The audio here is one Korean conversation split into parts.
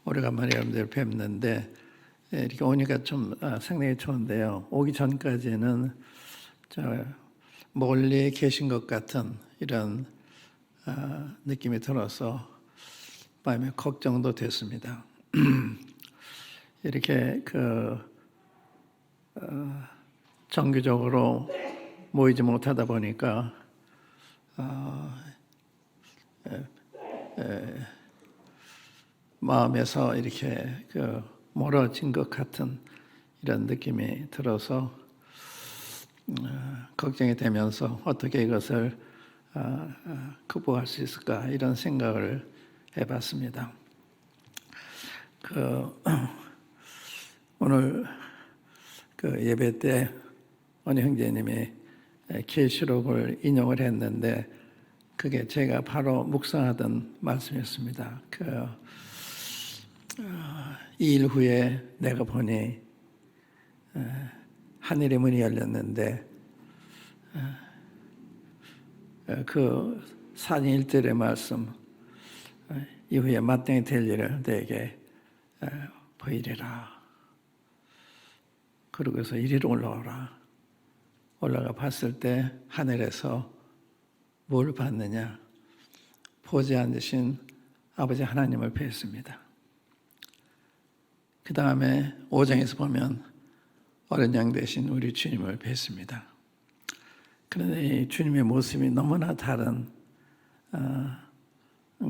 오래간만에 여러분들 뵙는데 이렇게 오니까 좀 상당히 좋은데요. 오기 전까지는 멀리 계신 것 같은 이런 느낌이 들어서 마음에 걱정도 됐습니다. 이렇게 정기적으로 모이지 못하다 보니까 마음에서 이렇게 멀어진 것 같은 이런 느낌이 들어서 걱정이 되면서 어떻게 이것을 극복할 수 있을까 이런 생각을 해봤습니다. 오늘 예배 때 어느 형제님이 계시록을 인용을 했는데 그게 제가 바로 묵상하던 말씀이었습니다. 2일 후에 내가 보니 하늘의 문이 열렸는데 그 4장 1절의 말씀 이후에 마땅히 될 일을 내게 보이리라. 그러고서 이리로 올라가 봤을 때 하늘에서 뭘 봤느냐? 보좌에 앉으신 아버지 하나님을 뵀습니다. 그 다음에 5장에서 보면 어린 양 되신 우리 주님을 뵀습니다. 그런데 이 주님의 모습이 너무나 다른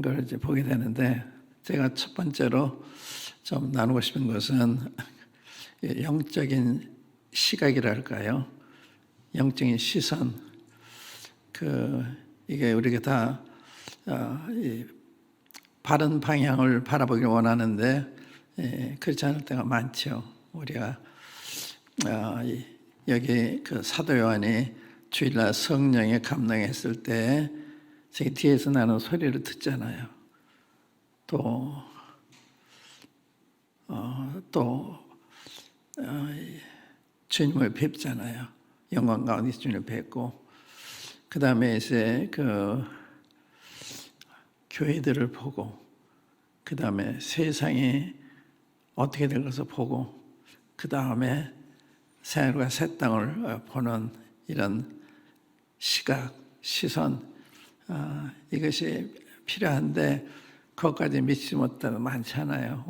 걸 이제 보게 되는데 제가 첫 번째로 좀 나누고 싶은 것은 영적인 시각이랄까요? 영적인 시선. 이게 우리가 다 바른 방향을 바라보길 원하는데 그렇지 않을 때가 많죠. 우리가 여기 사도 요한이 주일날 성령에 감동했을 때 제 뒤에서 나는 소리를 듣잖아요. 또 주님을 뵙잖아요. 영광 가운데 주님을 뵙고 그 다음에 이제 교회들을 보고 그 다음에 세상이 어떻게 될 것을 보고 그 다음에 새하늘과 새 땅을 보는 이런 시각, 시선 이것이 필요한데 그것까지 미치지 못하는 많잖아요.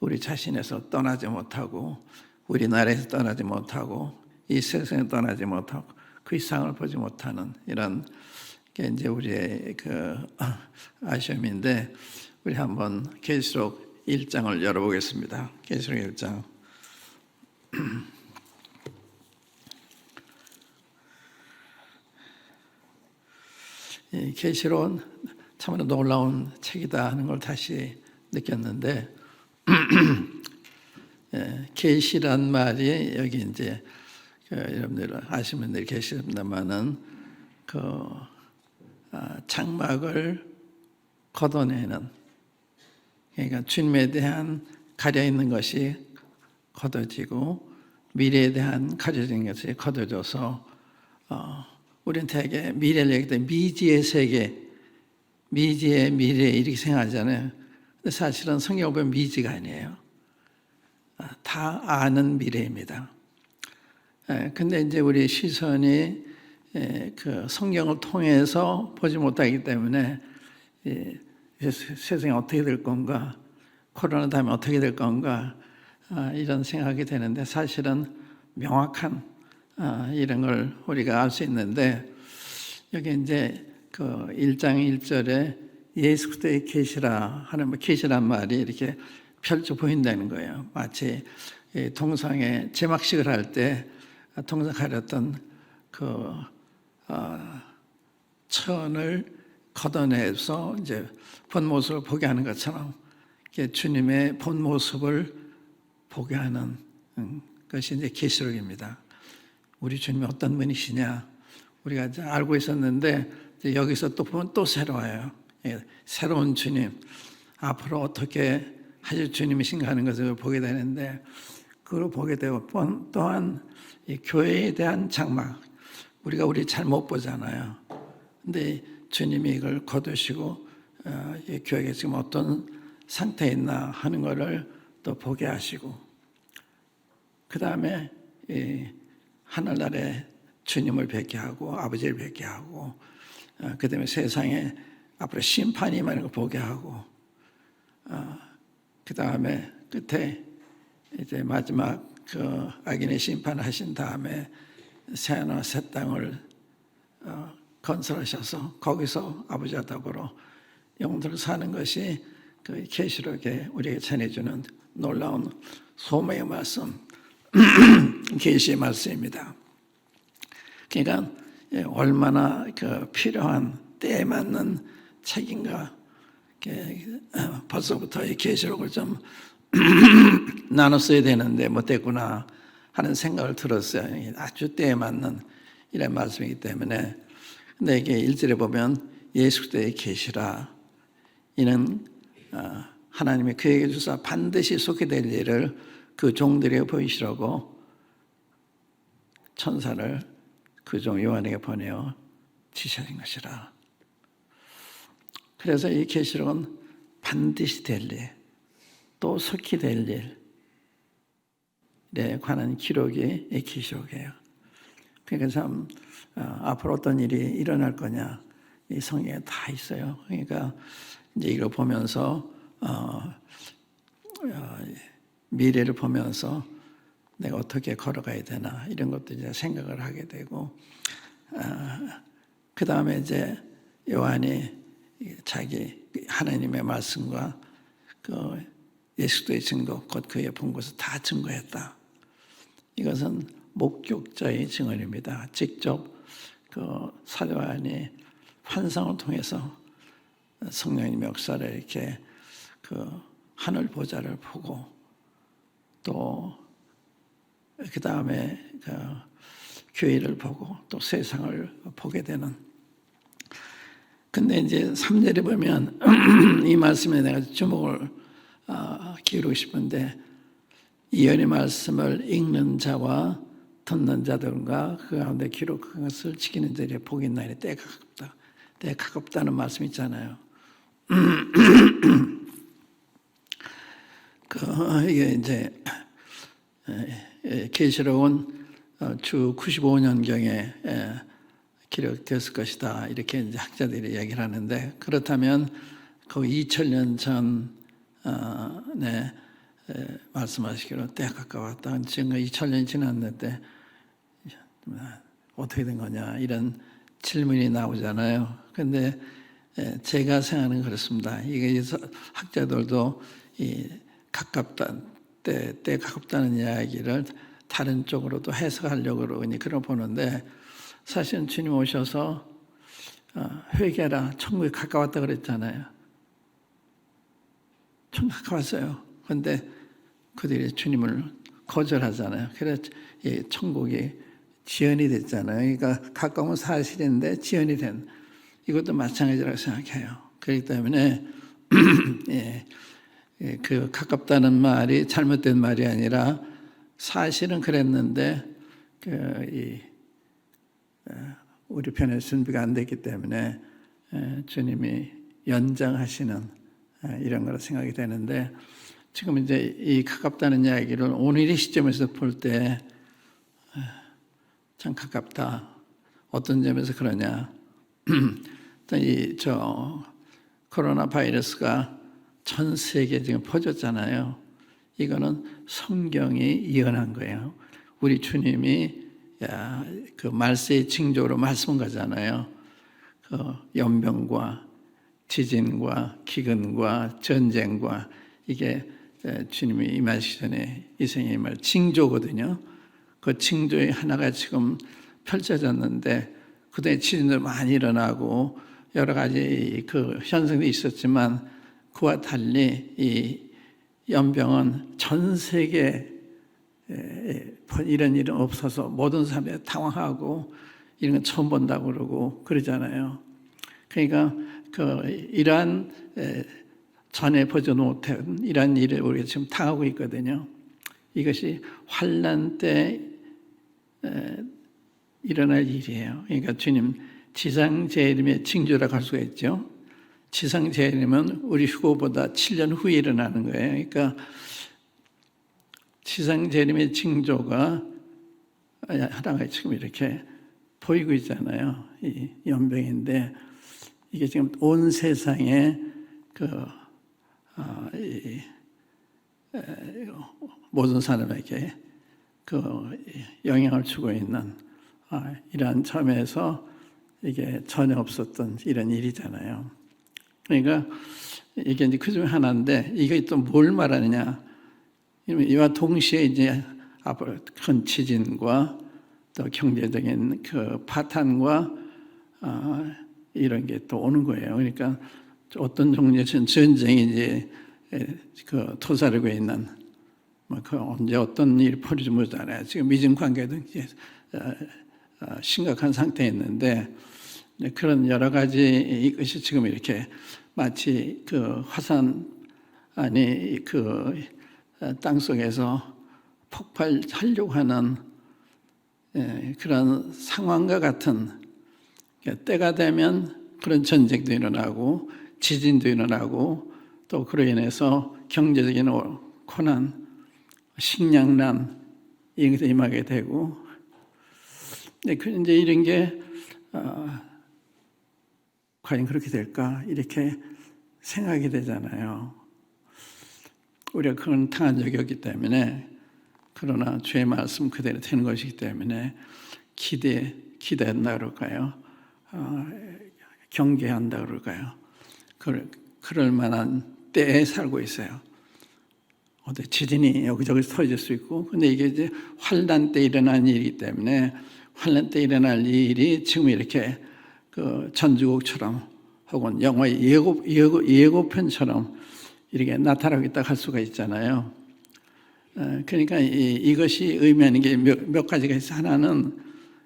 우리 자신에서 떠나지 못하고 우리 나라에서 떠나지 못하고 이 세상에 떠나지 못하고 그 이상을 보지 못하는 이런 게 이제 우리의 아쉬움인데 우리 한번 계시록 1장을 열어보겠습니다. 계시록 1장. 이 계시록은 참으로 놀라운 책이다 하는 걸 다시 느꼈는데 계시란 말이 여기 이제 여러분들 아시는 분들이 계십니다만은 장막을 걷어내는, 그러니까 주님에 대한 가려 있는 것이 걷어지고 미래에 대한 가려진 것이 걷어져서 우리는 되게 미래를 얘기할 때 미지의 세계, 미지의 미래 이렇게 생각하잖아요. 근데 사실은 성경을 보면 미지가 아니에요. 다 아는 미래입니다. 근데 이제 우리 시선이 성경을 통해서 보지 못하기 때문에 세상이 어떻게 될 건가, 코로나 다음에 어떻게 될 건가 이런 생각이 되는데 사실은 명확한 이런 걸 우리가 알 수 있는데 여기 이제 1장 1절에 예수 그리스도의 계시라 하는 계시란 말이 이렇게 펼쳐 보인다는 거예요. 마치 동상에 제막식을 할 때 동상 가렸던 천을 걷어내서 이제 본 모습을 보게 하는 것처럼 주님의 본 모습을 보게 하는 것이 이제 계시록입니다. 우리 주님이 어떤 분이시냐 우리가 이제 알고 있었는데 여기서 또 보면 또 새로워요. 새로운 주님, 앞으로 어떻게 하실 주님이신가 하는 것을 보게 되는데 그걸 보게 되고 또한 이 교회에 대한 장막, 우리 잘 못 보잖아요. 근데 주님이 이걸 거두시고 이 교회가 지금 어떤 상태에 있나 하는 것을 또 보게 하시고, 그 다음에 하늘나라에 주님을 뵙게 하고 아버지를 뵙게 하고, 그 다음에 세상에 앞으로 심판이 임하는 걸 보게 하고, 그 다음에 끝에 이제 마지막 그 악인의 심판을 하신 다음에 새하늘과 새 땅을 건설하셔서 거기서 아버지와 더불어 영원토록 사는 것이 그 계시록에 우리에게 전해주는 놀라운 소망의 말씀, 계시의 말씀입니다. 그러니까 얼마나 그 필요한 때에 맞는 책인가. 벌써부터 이 계시록을 좀 나눴어야 되는데 못했구나 하는 생각을 들었어요. 아주 때에 맞는 이런 말씀이기 때문에. 근데 이게 1절에 보면 예수 그리스도의 계시라, 이는 하나님이 그에게 주사 반드시 속게 될 일을 그 종들에게 보이시라고 천사를 그 종 요한에게 보내어 지시하신 것이라. 그래서 이 계시록은 반드시 될 일, 또 속히 될 일에 관한 기록이 이 계시록이에요. 그러니까 참 앞으로 어떤 일이 일어날 거냐, 이 성경에 다 있어요. 그러니까 이제 이걸 보면서 미래를 보면서 내가 어떻게 걸어가야 되나 이런 것도 이제 생각을 하게 되고, 그 다음에 이제 요한이 자기 하나님의 말씀과 그 예수도의 증거, 곧 그의 본 것을 다 증거했다. 이것은 목격자의 증언입니다. 직접 그 사도 요한이 환상을 통해서 성령님의 역사를 이렇게 그 하늘 보좌를 보고, 또 그 다음에 그 교회를 보고 또 세상을 보게 되는. 근데 이제 3절에 보면 이 말씀에 내가 주목을 기울이고 싶은데, 예언의 말씀을 읽는 자와 듣는 자들과 그 가운데 기록한 것을 지키는 자들의 복이 있나니 때가 가깝다. 때가 가깝다는 말씀 있잖아요. 이게 이제 계시록은 주 95년경에 기록됐을 것이다, 이렇게 이제 학자들이 얘기를 하는데, 그렇다면 그 2000년 전에 말씀하시기로 때가 가까웠다. 지금 2000년이 지났는데 어떻게 된 거냐 이런 질문이 나오잖아요. 근데 제가 생각하는 그렇습니다. 이게 학자들도 이 가깝다, 때 가깝다는 이야기를 다른 쪽으로도 해석하려고 그러니 그런 보는데, 사실은 주님 오셔서 회개하라, 천국이 가까웠다 그랬잖아요. 천국 가까웠어요. 그런데 그들이 주님을 거절하잖아요. 그래서 이 천국이 지연이 됐잖아요. 그러니까 가까운 사실인데 지연이 된, 이것도 마찬가지라고 생각해요. 그렇기 때문에 그 가깝다는 말이 잘못된 말이 아니라 사실은 그랬는데 우리 편에 준비가 안 됐기 때문에 주님이 연장하시는 이런 거라 생각이 되는데, 지금 이제 이 가깝다는 이야기를 오늘의 시점에서 볼 때 참 가깝다. 어떤 점에서 그러냐? 코로나 바이러스가 전 세계에 지금 퍼졌잖아요. 이거는 성경이 예언한 거예요. 우리 주님이 그 말세의 징조로 말씀한 거잖아요. 그 연병과 지진과 기근과 전쟁과, 이게 주님이 임하시기 전에 이 생에 임할 징조거든요. 그 징조의 하나가 지금 펼쳐졌는데, 그때 지진도 많이 일어나고 여러 가지 그 현상이 있었지만, 그와 달리 이 연병은 전 세계에 이런 일은 없어서 모든 사람들이 당황하고 이런 건 처음 본다고 그러고 그러잖아요. 그러니까 이러한 전에 보지 못한 이러한 일을 우리가 지금 당하고 있거든요. 이것이 환난 때 일어날 일이에요. 그러니까 주님 지상재림의 징조라고 할 수가 있죠. 지상재림은 우리 휴거보다 7년 후에 일어나는 거예요. 그러니까 지상재림의 징조가 하나가 지금 이렇게 보이고 있잖아요. 이 연병인데 이게 지금 온 세상에 모든 사람에게 영향을 주고 있는 이러한 점에서 이게 전혀 없었던 이런 일이잖아요. 그러니까 이게 이제 그 중에 하나인데 이게 또 뭘 말하느냐? 이와 동시에 이제 앞으로 큰 지진과 또 경제적인 파탄과 이런 게 또 오는 거예요. 그러니까 어떤 종류의 전쟁이 이제 토사르고 있는 언제 어떤 일이 벌어질지 모르잖아요. 지금 미중 관계도 이제 심각한 상태에 있는데 그런 여러 가지 이것이 지금 이렇게 마치 화산 아니 땅 속에서 폭발하려고 하는 그런 상황과 같은 때가 되면 그런 전쟁도 일어나고 지진도 일어나고 또 그로 인해서 경제적인 고난, 식량난 이런 게 임하게 되고 이제 이런 게 과연 그렇게 될까 이렇게 생각이 되잖아요. 우리가 그건 당한 적이 없기 때문에 그러나 주의 말씀 그대로 되는 것이기 때문에 기대한다 그럴까요? 경계한다 그럴까요? 그럴 만한 때에 살고 있어요. 어떤 지진이 여기저기서 터질 수 있고, 근데 이게 이제 환란 때 일어난 일이기 때문에 환란 때 일어날 일이 지금 이렇게 전주곡처럼 혹은 영화의 예고편처럼 이렇게 나타나고 있다고 할 수가 있잖아요. 그러니까 이것이 의미하는 게 몇 가지가 있어요. 하나는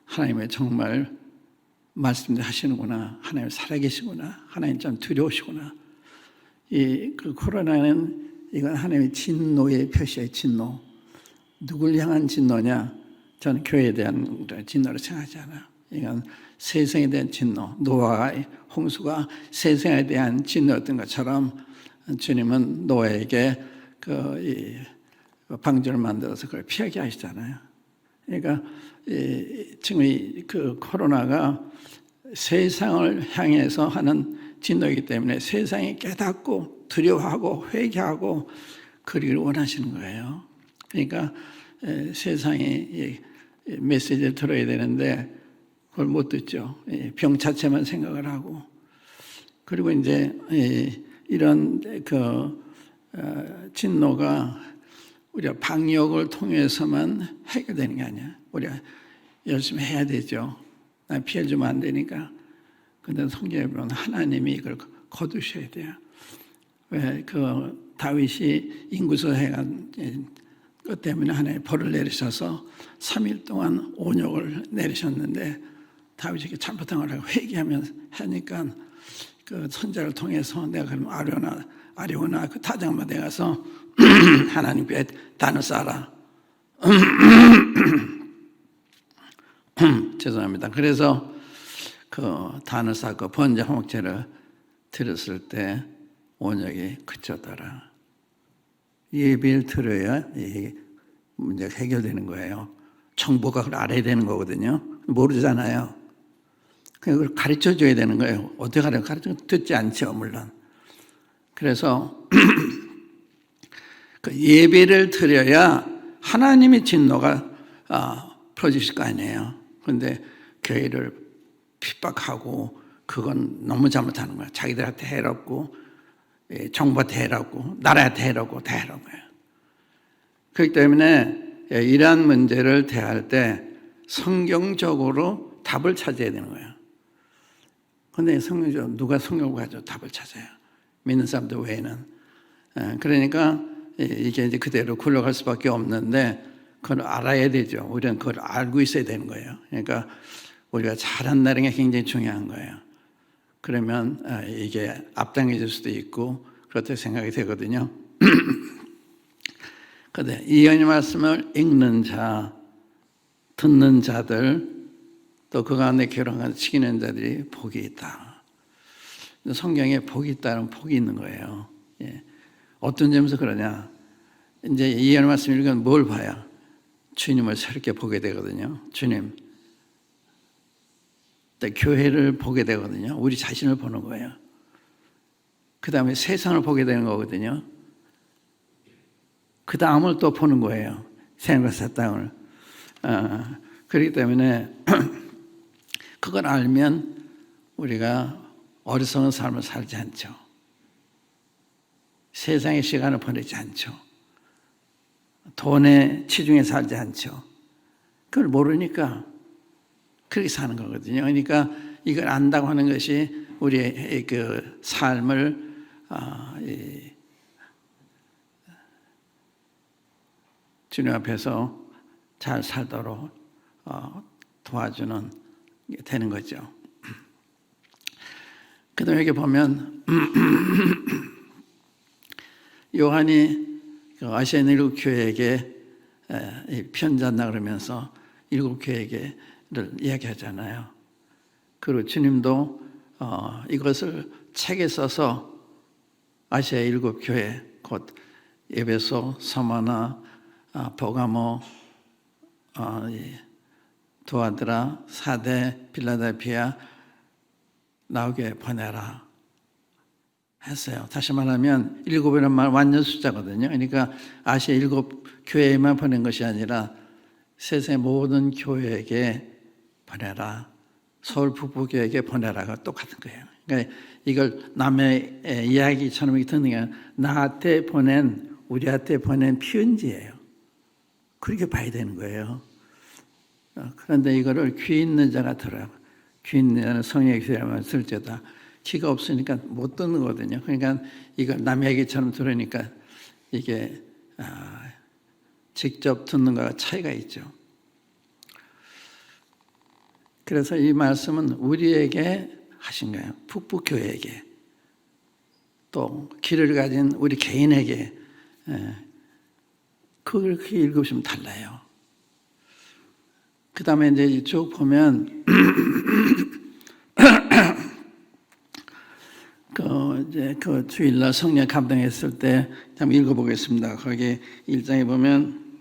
하나님의 정말 말씀을 하시는구나. 하나님 살아계시구나. 하나님 참 두려우시구나. 코로나는 이건 하나님의 진노의 표시예요. 진노. 누굴 향한 진노냐? 저는 교회에 대한 진노를 생각하지 않아요. 이건 세상에 대한 진노. 노아와 홍수가 세상에 대한 진노였던 것처럼 주님은 노아에게 방주를 만들어서 그걸 피하게 하시잖아요. 그러니까 지금 코로나가 세상을 향해서 하는 진노이기 때문에 세상이 깨닫고 두려워하고 회개하고 그리를 원하시는 거예요. 그러니까 세상이 메시지를 들어야 되는데 그걸 못 듣죠. 병 자체만 생각을 하고 그리고 이제 이런 진노가 우리가 방역을 통해서만 해결되는 게 아니야. 우리가 열심히 해야 되죠. 난 피해 주면 안 되니까. 근데 성경에 보면 하나님이 이걸 거두셔야 돼요. 왜 다윗이 인구수 해간 것 때문에 하나님 벌을 내리셔서 3일 동안 온역을 내리셨는데 다윗이 잘못한 걸 회개하니까 선자를 통해서 내가 그럼 아리오나 타작마다에 가서 하나님께 단을 쌓아라. 죄송합니다. 그래서 단을 쌓고 번제 화목제를 드렸을 때 온역이 그쳤더라. 예배를 드려야 이 문제가 해결되는 거예요. 정보가 그걸 알아야 되는 거거든요. 모르잖아요. 그걸 가르쳐 줘야 되는 거예요. 어떻게 가르쳐 듣지 않죠, 물론. 그래서 예배를 드려야 하나님의 진노가 풀어지실 거 아니에요. 그런데 교회를 핍박하고 그건 너무 잘못하는 거야. 자기들한테 해롭고 정부한테 해롭고 나라한테 해롭고 다 해로운 거예요. 그렇기 때문에 이러한 문제를 대할 때 성경적으로 답을 찾아야 되는 거예요. 그런데 성경적으로 누가 성경을 가지고 답을 찾아요? 믿는 사람들 외에는. 그러니까 이게 이제 그대로 굴러갈 수밖에 없는데 그걸 알아야 되죠. 우리는 그걸 알고 있어야 되는 거예요. 그러니까 우리가 잘한다는 게 굉장히 중요한 거예요. 그러면 이게 앞당겨질 수도 있고 그렇게 생각이 되거든요. 그런데 이 말씀을 읽는 자, 듣는 자들 또 그 가운데 결혼한 지키는 자들이 복이 있다. 성경에 복이 있다는 복이 있는 거예요. 예. 어떤 점에서 그러냐? 이제 이해할 말씀 읽으면 뭘 봐야 주님을 새롭게 보게 되거든요. 주님, 또 교회를 보게 되거든요. 우리 자신을 보는 거예요. 그 다음에 세상을 보게 되는 거거든요. 그 다음을 또 보는 거예요. 생과 사탕을. 그렇기 때문에 그걸 알면 우리가 어리석은 삶을 살지 않죠. 세상의 시간을 보내지 않죠. 돈에 치중해 살지 않죠. 그걸 모르니까 그렇게 사는 거거든요. 그러니까 이걸 안다고 하는 것이 우리의 그 삶을 주님 앞에서 잘 살도록 도와주는 게 되는 거죠. 그 다음에 여기 보면 요한이 아시아 일곱 교회에게 편지한다 그러면서 일곱 교회를 이야기하잖아요. 그리고 주님도 이것을 책에 써서 아시아 일곱 교회, 곧 에베소, 서마나, 보가모, 두아드라, 사대, 빌라델피아 나오게 보내라 했어요. 다시 말하면 일곱이라는 말 완전 숫자거든요. 그러니까 아시아 일곱 교회에만 보낸 것이 아니라 세상의 모든 교회에게 보내라. 서울 북부교회에게 보내라가 똑같은 거예요. 그러니까 이걸 남의 이야기처럼 듣는 게 아니라 나한테 보낸, 우리한테 보낸 편지예요. 그렇게 봐야 되는 거예요. 그런데 이거를 귀 있는 자가 들어요. 귀 있는 자는 성령의 귀라면 쓸지어다. 귀가 없으니까 못 듣는 거거든요. 그러니까 이걸 남의 얘기처럼 들으니까 이게 직접 듣는 거와 차이가 있죠. 그래서 이 말씀은 우리에게 하신 거예요. 북부교회에게. 또 길을 가진 우리 개인에게. 그걸 그렇게 읽으시면 달라요. 그 다음에 이제 쭉 보면 그 주일날 성령 감동했을 때 한번 읽어보겠습니다. 거기 1장에 보면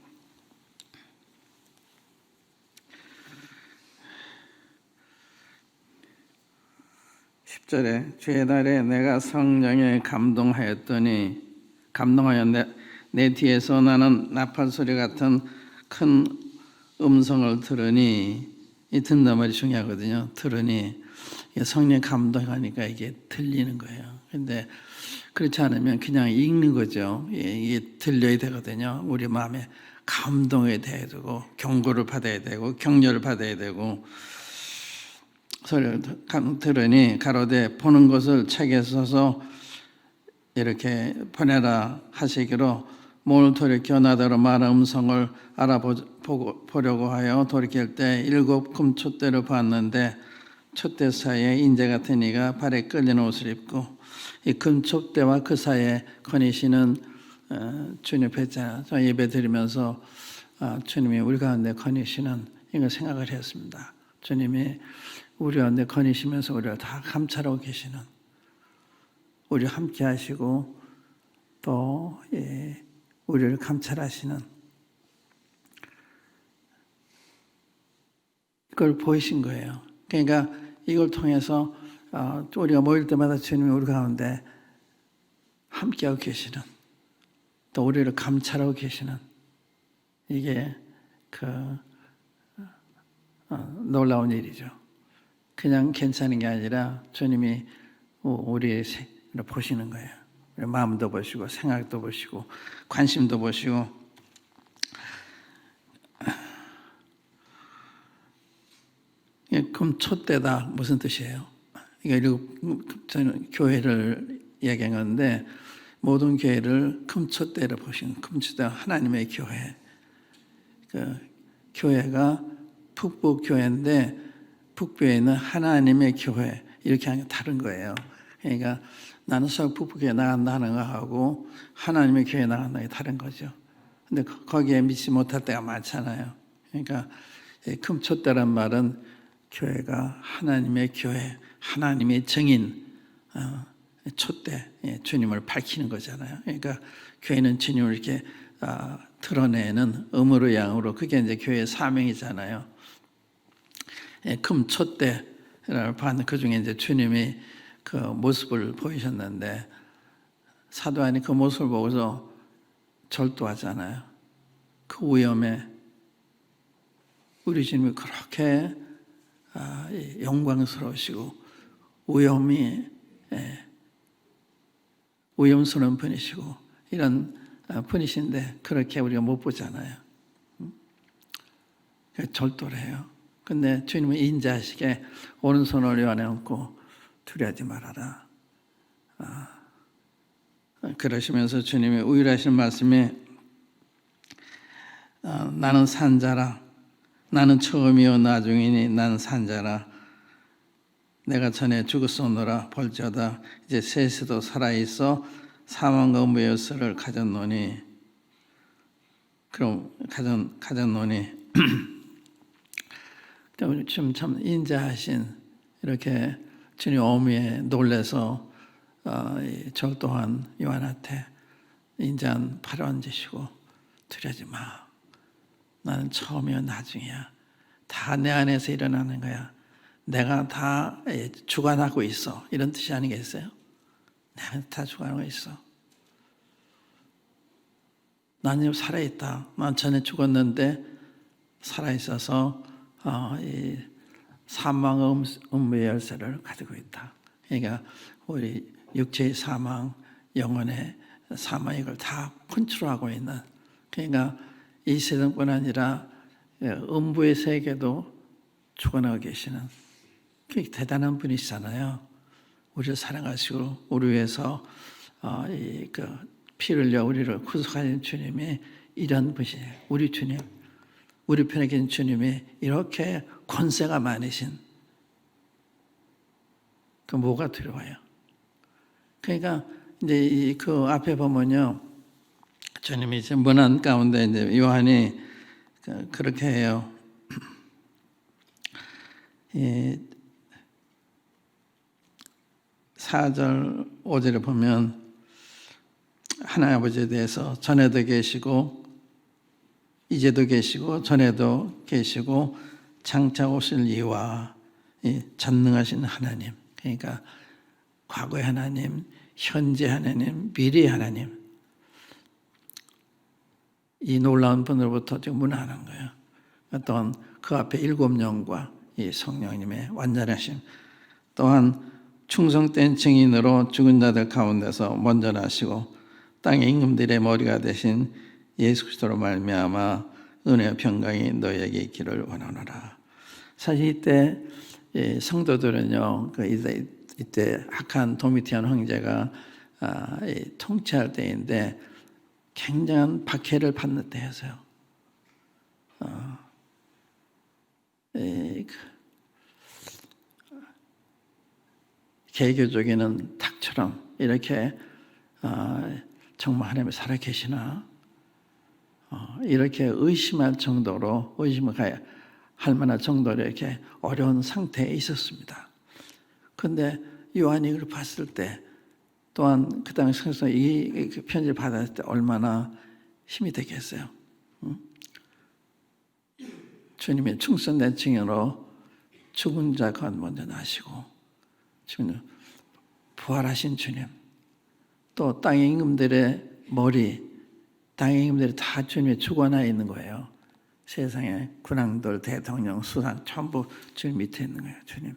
10절에 주의 날에 내가 성령에 감동하여 내 뒤에서 나는 나팔 소리 같은 큰 음성을 들으니, 이 듣는 말이 중요하거든요. 들으니 성령 감동하니까 이게 들리는 거예요. 근데 그렇지 않으면 그냥 읽는 거죠. 이게 들려야 되거든요. 우리 마음에 감동이 돼야 되고 경고를 받아야 되고 격려를 받아야 되고. 소리를 들으니 가로되 보는 것을 책에 써서 이렇게 보내라 하시기로 몸을 돌이켜 나더러 말한 음성을 알아보려고 하여 돌이킬 때 7 금촛대를 봤는데 촛대 사이에 인재 같은 이가 발에 끌리는 옷을 입고, 이 금촛대와 그 사이에 거니시는 주님 뵀잖아요. 저 예배 드리면서 주님이 우리 가운데 거니시는 이걸 생각을 했습니다. 주님이 우리 가운데 거니시면서 우리를 다 감찰하고 계시는, 우리와 함께 하시고 또 우리를 감찰하시는 그걸 보이신 거예요. 그러니까 이걸 통해서 우리가 모일 때마다 주님이 우리 가운데 함께하고 계시는, 또 우리를 감찰하고 계시는, 이게 놀라운 일이죠. 그냥 괜찮은 게 아니라 주님이 우리의 보시는 거예요. 마음도 보시고 생각도 보시고 관심도 보시고. 금촛대다 무슨 뜻이에요? 이게 저는 교회를 이야기한 건데, 모든 교회를 금촛대로 보시는, 금촛대가 하나님의 교회. 교회가 북부교회인데 북부에는 하나님의 교회, 이렇게 하는 게 다른 거예요. 그러니까 나는 서울 북부교회 나간다는 거하고 하나님의 교회 나간다는 게 다른 거죠. 근데 거기에 믿지 못할 때가 많잖아요. 그러니까 금촛대란 말은 교회가 하나님의 교회, 하나님의 증인, 촛대, 주님을 밝히는 거잖아요. 그러니까 교회는 주님을 이렇게 드러내는 음으로 양으로, 그게 이제 교회의 사명이잖아요. 금 촛대를 받는 그 중에 이제 주님이 그 모습을 보이셨는데, 사도 안이 그 모습을 보고서 절도하잖아요. 그 위험에 우리 주님이 그렇게 영광스러우시고 위험스러운 분이시고 이런 분이신데 그렇게 우리가 못 보잖아요. 절도를 해요. 근데 주님은 인자하시게 오른손을 요한에 얹고 두려워하지 말아라. 그러시면서 주님이 우일하신 말씀에 나는 산자라, 나는 처음이요 나중이니 나는 산자라, 내가 전에 죽었으노라 볼지어다 이제 셋에도 살아있어 사망과 음부의 열쇠를 가졌노니, 그럼 가졌노니 지금 참 인자하신, 이렇게 주님 어미에 놀래서 절도한 요한한테 인자한 팔을 얹으시고 두려워하지 마. 나는 처음이야 나중이야. 다 내 안에서 일어나는 거야. 내가 다 주관하고 있어. 이런 뜻이 아니겠어요? 내가 다 주관하고 있어. 난 지금 살아있다. 난 전에 죽었는데 살아있어서 이 사망의 음부의 열쇠를 가지고 있다. 그러니까 우리 육체의 사망, 영혼의 사망, 이걸 다 컨트롤하고 있는, 그러니까 이 세상뿐 아니라 음부의 세계도 주관하고 계시는 그 대단한 분이시잖아요. 우리를 사랑하시고 우리 위해서 그 피를 흘려 우리를 구속하신 주님이 이런 분이에요. 우리 주님, 우리 편에 계신 주님이 이렇게 권세가 많으신, 그 뭐가 두려워요? 그러니까 이제 그 앞에 보면요, 주님이 이제 문안 가운데 이제 요한이 그렇게 해요. 4절 5절에 보면 하나님 아버지에 대해서 전에도 계시고 이제도 계시고 전에도 계시고 장차 오실 이와 전능하신 하나님, 그러니까 과거의 하나님, 현재 하나님, 미래의 하나님, 이 놀라운 분으로부터 지금 문안하는 거예요. 또한 그 앞에 7영과 이 성령님의 완전하심, 또한 충성된 증인으로 죽은 자들 가운데서 먼저 나시고 땅의 임금들의 머리가 되신 예수 그리스도로 말미암아 은혜와 평강이 너에게 있기를 원하노라. 사실 이때 성도들은요, 이때 악한 도미티안 황제가 통치할 때인데 굉장한 박해를 받는 때였어요. 개교적에는 닭처럼 이렇게 정말 하나님이 살아계시나 이렇게 의심할 정도로, 의심을 할 만한 정도로 이렇게 어려운 상태에 있었습니다. 그런데 요한이 이걸 봤을 때, 또한 그 당시에서 이 편지를 받았을 때 얼마나 힘이 되겠어요. 주님의 충성된 증인으로 죽은 자 가운데 먼저 나시고, 주님 부활하신 주님, 또 땅의 임금들의 머리, 땅의 임금들이 다 주님의 주관하에 있는 거예요. 세상의 군왕들, 대통령, 수상 전부 주님 밑에 있는 거예요. 주님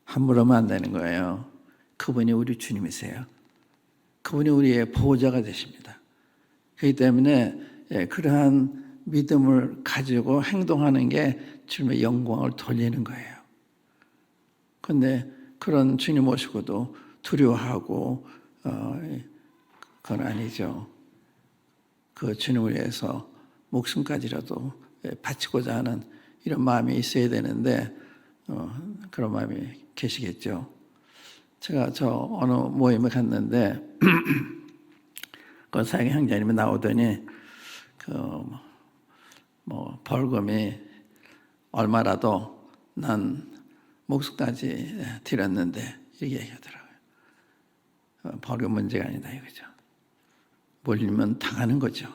함부로 하면 안 되는 거예요. 그분이 우리 주님이세요. 그분이 우리의 보호자가 되십니다. 그렇기 때문에 그러한 믿음을 가지고 행동하는 게 주님의 영광을 돌리는 거예요. 그런데 그런 주님 모시고도 두려워하고 그건 아니죠. 그 주님을 위해서 목숨까지라도 바치고자 하는 이런 마음이 있어야 되는데 그런 마음이 계시겠죠. 제가 어느 모임에 갔는데 그 사역의 형제님이 나오더니 벌금이 얼마라도 난 목숨까지 드렸는데 이렇게 얘기하더라고요. 벌금 문제가 아니다 이거죠. 몰리면 당하는 거죠.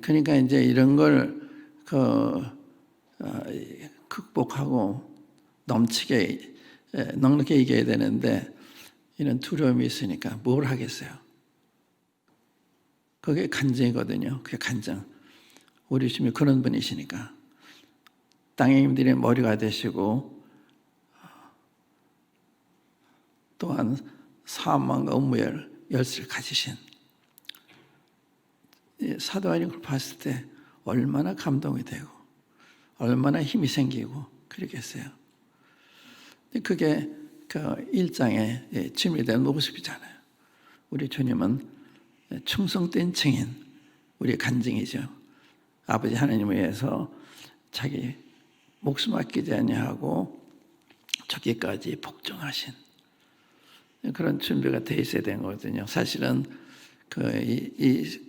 그러니까 이제 이런 걸 극복하고 넘치게 넉넉히 이겨야 되는데 이런 두려움이 있으니까 뭘 하겠어요. 그게 간증이거든요. 그게 간증. 우리 주님이 그런 분이시니까 땅의 힘들의 머리가 되시고 또한 사망과 음무의 열쇠를 가지신 사도와의 걸 봤을 때 얼마나 감동이 되고 얼마나 힘이 생기고 그러겠어요. 그게 그 1장의 주님에 모습이잖아요. 우리 주님은 충성된 증인, 우리의 간증이죠. 아버지 하나님을 위해서 자기 목숨 아끼지 아니하고 죽기까지 복종하신 그런 준비가 돼 있어야 되는 거거든요. 사실은 이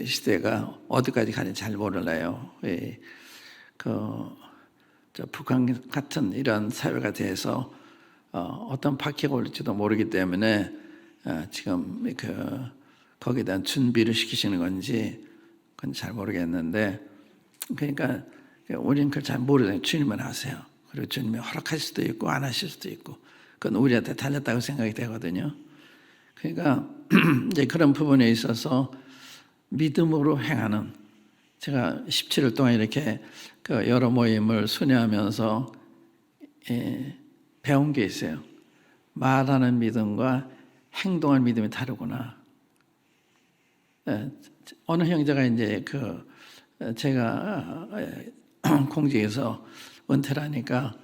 시대가 어디까지 가는지 잘 몰라요. 북한 같은 이런 사회가 돼서 어떤 박해가 올지도 모르기 때문에 지금 거기에 대한 준비를 시키시는 건지 그건 잘 모르겠는데, 그러니까 우리는 그걸 잘 모르잖아요. 주님은 아세요. 그리고 주님이 허락할 수도 있고 안 하실 수도 있고 그건 우리한테 달렸다고 생각이 되거든요. 그러니까 이제 그런 부분에 있어서 믿음으로 행하는, 제가 17일 동안 이렇게 여러 모임을 순회하면서 배운 게 있어요. 말하는 믿음과 행동하는 믿음이 다르구나. 어느 형제가 이제 제가 공직에서 은퇴를 하니까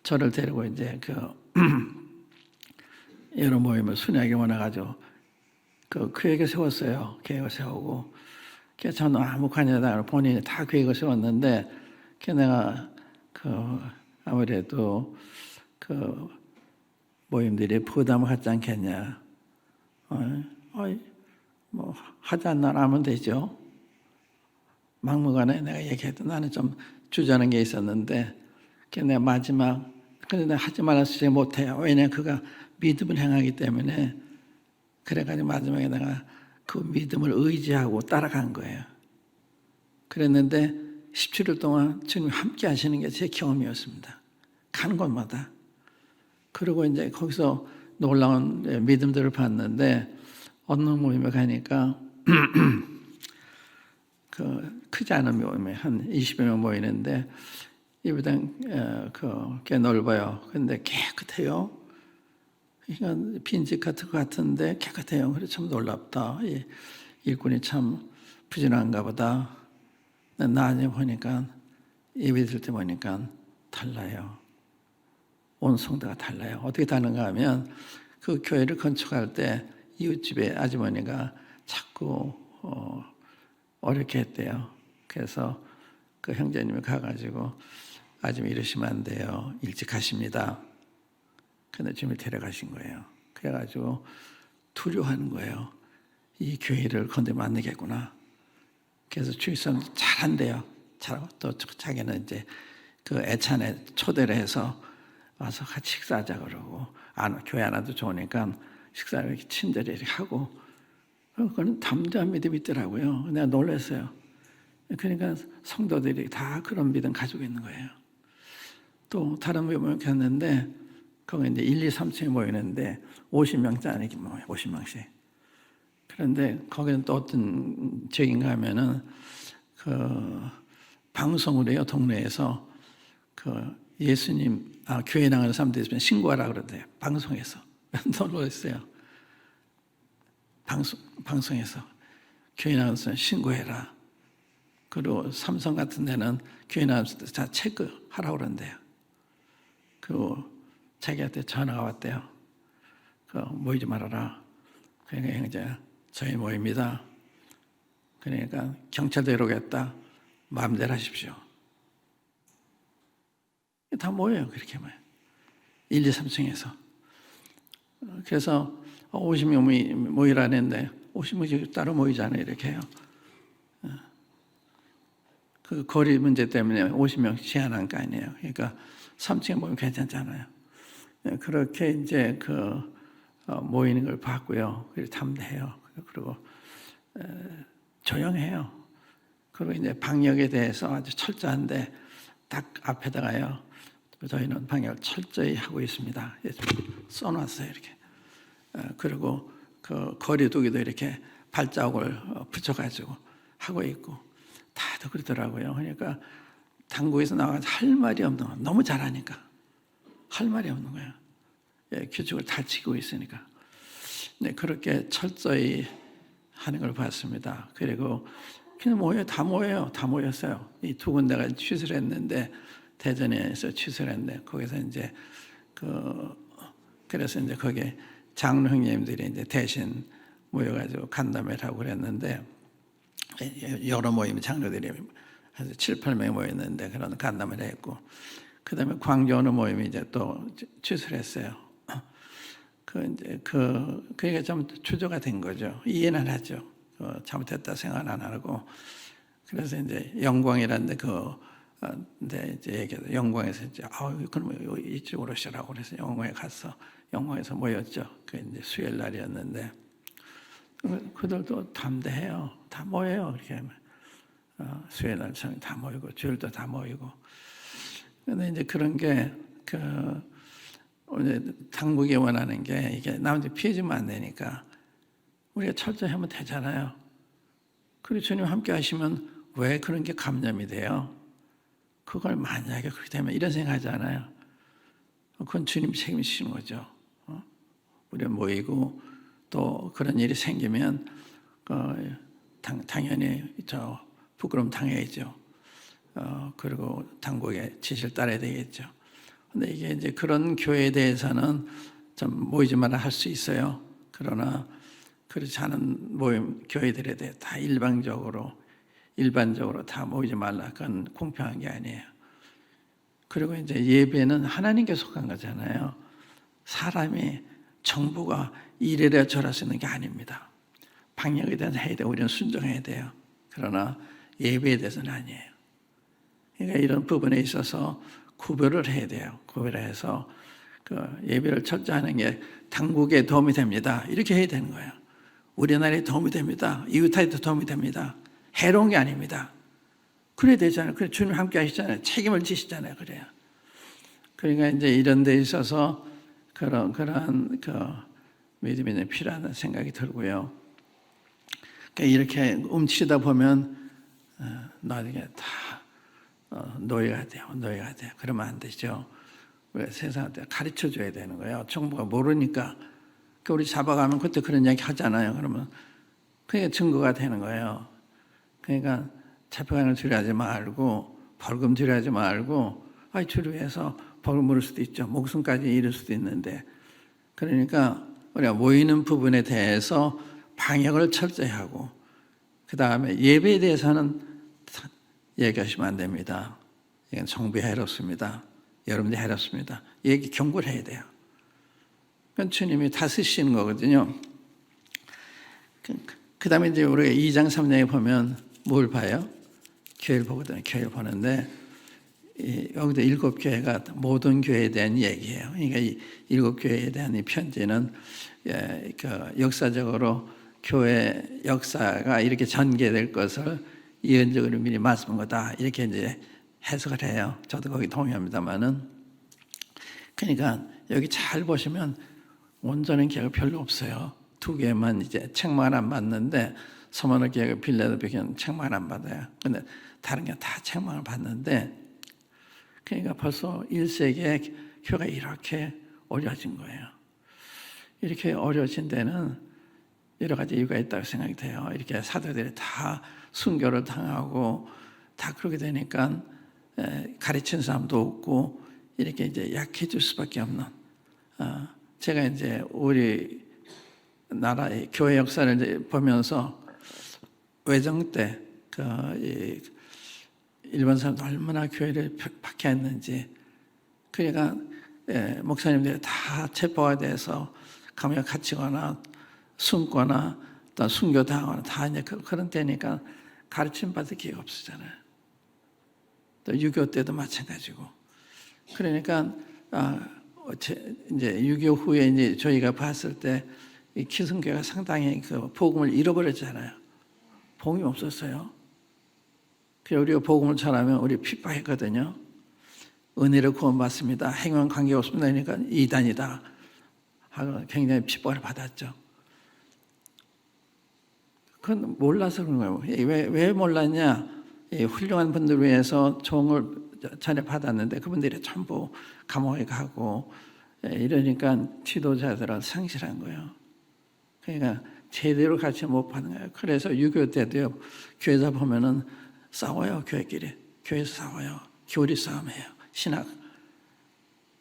저를 데리고 이제 여러 모임을 순회하게 원해가지고 계획을 세웠어요. 계획을 세우고 그래서 저는 아무 관여다 본인이 다 계획을 세웠는데 내가 아무래도 모임들이 부담을 갖지 않겠냐. 뭐 하지 않나 하면 되죠. 막무가내 내가 얘기해도 나는 좀 주저하는 게 있었는데 내가 마지막 근데 내가 하지 말았지 못해요. 왜냐하면 그가 믿음을 행하기 때문에. 그래가지고 마지막에 내가 그 믿음을 의지하고 따라간 거예요. 그랬는데 17일 동안 주님이 함께 하시는 게 제 경험이었습니다. 가는 곳마다. 그리고 이제 거기서 놀라운 믿음들을 봤는데 어느 모임에 가니까 크지 않은 모임에 한 20여 명 모이는데 이보다 꽤 넓어요. 근데 깨끗해요. 그러니까 빈집 같은 것 같은데 깨끗해요. 그래서 참 놀랍다. 일꾼이 참 부진한가 보다. 나중에 보니까 예배 드릴 때 보니까 달라요. 온 성도가 달라요. 어떻게 다른가 하면 그 교회를 건축할 때 이웃집에 아주머니가 자꾸 어렵게 했대요. 그래서 그 형제님이 가가지고 아주머니 이러시면 안 돼요. 일찍 가십니다. 근데 주님이 데려가신 거예요. 그래가지고 두려워하는 거예요. 이 교회를 건드리면 안 되겠구나. 그래서 주위 사람 잘한대요. 잘하고 또 자기는 이제 애찬에 초대를 해서 와서 같이 식사하자 그러고 교회 안 와도 좋으니까 식사를 이렇게 친절히 이렇게 하고 그거는 담대한 믿음이 있더라고요. 내가 놀랐어요. 그러니까 성도들이 다 그런 믿음 가지고 있는 거예요. 또 다른 모임을 갔는데 거기 이제 1, 2, 3층에 모이는데 50명짜리 모여요. 50명씩. 그런데 거기는 또 어떤 지역인가 하면은 방송을 해요. 동네에서 예수님 교회 나가는 사람들 있으면 신고하라 그러대요. 방송에서. 놀랐어요. 방송에서 교회 나가는 사람 신고해라. 그리고 삼성 같은 데는 교회 나가서 다 체크하라고 그런대요. 그리고 자기한테 전화가 왔대요. 모이지 말아라. 그러니까 형제 저희 모입니다. 그러니까 경찰도 이러겠다. 마음대로 하십시오. 다 모여요. 그렇게 모여요. 1, 2, 3층에서. 그래서 50명 모이라는데 50명씩 따로 모이잖아요. 이렇게 해요. 그 거리 문제 때문에 50명 제한한 거 아니에요. 그러니까 3층에 보면 괜찮잖아요. 그렇게 이제 모이는 걸 봤고요. 그리고 담대해요. 그리고 조용해요. 그리고 이제 방역에 대해서 아주 철저한데 딱 앞에다가요. 저희는 방역을 철저히 하고 있습니다. 써놨어요, 이렇게. 그리고 그 거리두기도 이렇게 발자국을 붙여가지고 하고 있고 다들 그러더라고요. 그러니까 당국에서 나와서 할 말이 없는 거예요. 너무 잘하니까 할 말이 없는 거예요. 규칙을 다 지키고 있으니까. 네, 그렇게 철저히 하는 걸 봤습니다. 그리고 그냥 다 모였어요. 이 두 군데가 취소를 했는데 대전에서 취소를 했는데 거기서 이제 그래서 이제 거기에 장로 형님들이 이제 대신 모여가지고 간담회를 하고 그랬는데 여러 모임 장로들이 한 7, 8명이 모였는데 그런 간담회를 했고 그 다음에 광주 어느 모임이 이제 또 취소를 했어요. 그게 좀 주저가 된 거죠. 이해는 하죠. 잘못했다 생각 안 하고. 그래서 이제 영광이라는데 근데 이제 얘기해서 영광에서 이제 그럼 이쪽으로 오시라고 그래서 영광에 가서 영광에서 모였죠. 그 이제 수요일 날이었는데 그들도 담대해요. 다 모여요. 이렇게 수요일 날 저녁 다 모이고 주일도 다 모이고. 근데 이제 그런 게 오늘 당국이 원하는 게 이게 나머지 피해주면 안 되니까 우리가 철저히 하면 되잖아요. 그리고 주님 함께 하시면 왜 그런 게 감염이 돼요? 그걸 만약에 그렇게 되면 이런 생각하잖아요. 그건 주님이 책임지시는 거죠. 우리가 모이고 또 그런 일이 생기면 당연히 부끄러움 당해야죠. 그리고 당국의 지시를 따라야 되겠죠. 근데 이게 이제 그런 교회에 대해서는 좀 모이지 말아 할 수 있어요. 그러나 그렇지 않은 모임 교회들에 대해 다 일반적으로 다 모이지 말라. 그건 공평한 게 아니에요. 그리고 이제 예배는 하나님께 속한 거잖아요. 사람이 정부가 이래라 저래라 쓰는 게 아닙니다. 방역에 대해서 해야 돼요. 우리는 순종해야 돼요. 그러나 예배에 대해서는 아니에요. 그러니까 이런 부분에 있어서 구별을 해야 돼요. 구별을 해서 예배를 철저하는 게 당국에 도움이 됩니다. 이렇게 해야 되는 거예요. 우리나라에 도움이 됩니다. 이웃한테도 도움이 됩니다. 해로운 게 아닙니다. 그래야 되잖아요. 그래 주님 함께 하시잖아요. 책임을 지시잖아요. 그래요. 그러니까 이제 이런 데 있어서 그러한 믿음이 필요하다는 생각이 들고요. 그러니까 이렇게 움츠리다 보면 나중에 다 노예가 돼요. 그러면 안 되죠. 우리가 세상한테 가르쳐 줘야 되는 거예요. 정부가 모르니까 우리 잡아가면 그때 그런 이야기 하잖아요. 그러면 그게 증거가 되는 거예요. 그러니까 잡혀가는 주의하지 말고 벌금 주의하지 말고 주의해서 벌금 물을 수도 있죠. 목숨까지 잃을 수도 있는데 그러니까 우리가 모이는 부분에 대해서 방역을 철저히 하고 그 다음에 예배에 대해서는 얘기하시면 안 됩니다. 이건 정부에 해롭습니다. 여러분들이 해롭습니다. 얘기 경고를 해야 돼요. 그건 주님이 다스리시는 거거든요. 그 다음에 이제 우리가 2장 3장에 보면 뭘 봐요? 교회를 보거든요. 교회를 보는데 여기도 7교회가 모든 교회에 대한 얘기예요. 그러니까 이 7교회에 대한 이 편지는 역사적으로 교회 역사가 이렇게 전개될 것을 예언적으로 미리 말씀한 거다. 이렇게 이제 해석을 해요. 저도 거기 동의합니다만은. 그러니까 여기 잘 보시면 온전한 계획이 별로 없어요. 2개만 이제 책만 안 받는데 서머너 계획 빌라델피아는 책만 안 받아요. 근데 다른 게 다 책만을 받는데 그러니까 벌써 1세기에 교회가 이렇게 어려워진 거예요. 이렇게 어려워진 데는 여러 가지 이유가 있다고 생각이 돼요. 이렇게 사도들이 다 순교를 당하고 다 그렇게 되니까 가르치는 사람도 없고 이렇게 이제 약해질 수밖에 없는. 제가 이제 우리 나라의 교회 역사를 이제 보면서 외정 때 일본 사람들 얼마나 교회를 박해했는지. 그러니까 목사님들이 다 체포가 돼서 감옥에 갇히거나 숨거나 또 순교당하거나 다 이제 그런 때니까 가르침 받을 기회가 없었잖아요. 또 6.25 때도 마찬가지고. 그러니까 이제 6.25 후에 이제 저희가 봤을 때 이 기성교회가 상당히 그 복음을 잃어버렸잖아요. 복음이 없었어요. 그래서 우리가 복음을 전하면 우리 핍박했거든요. 은혜를 구원받습니다. 행위와 관계없습니다. 그러니까 이단이다 하고 굉장히 핍박을 받았죠. 그건 몰라서 그런 거예요. 왜 몰랐냐? 훌륭한 분들 위해서 종을 전에 받았는데 그분들이 전부 감옥에 가고 이러니까 지도자들은 상실한 거예요. 그러니까 제대로 같이 못 받는 거예요. 그래서 6.25 때도요, 교회에서 보면은 싸워요, 교회끼리. 교회에서 싸워요. 교리 싸움이에요. 신학.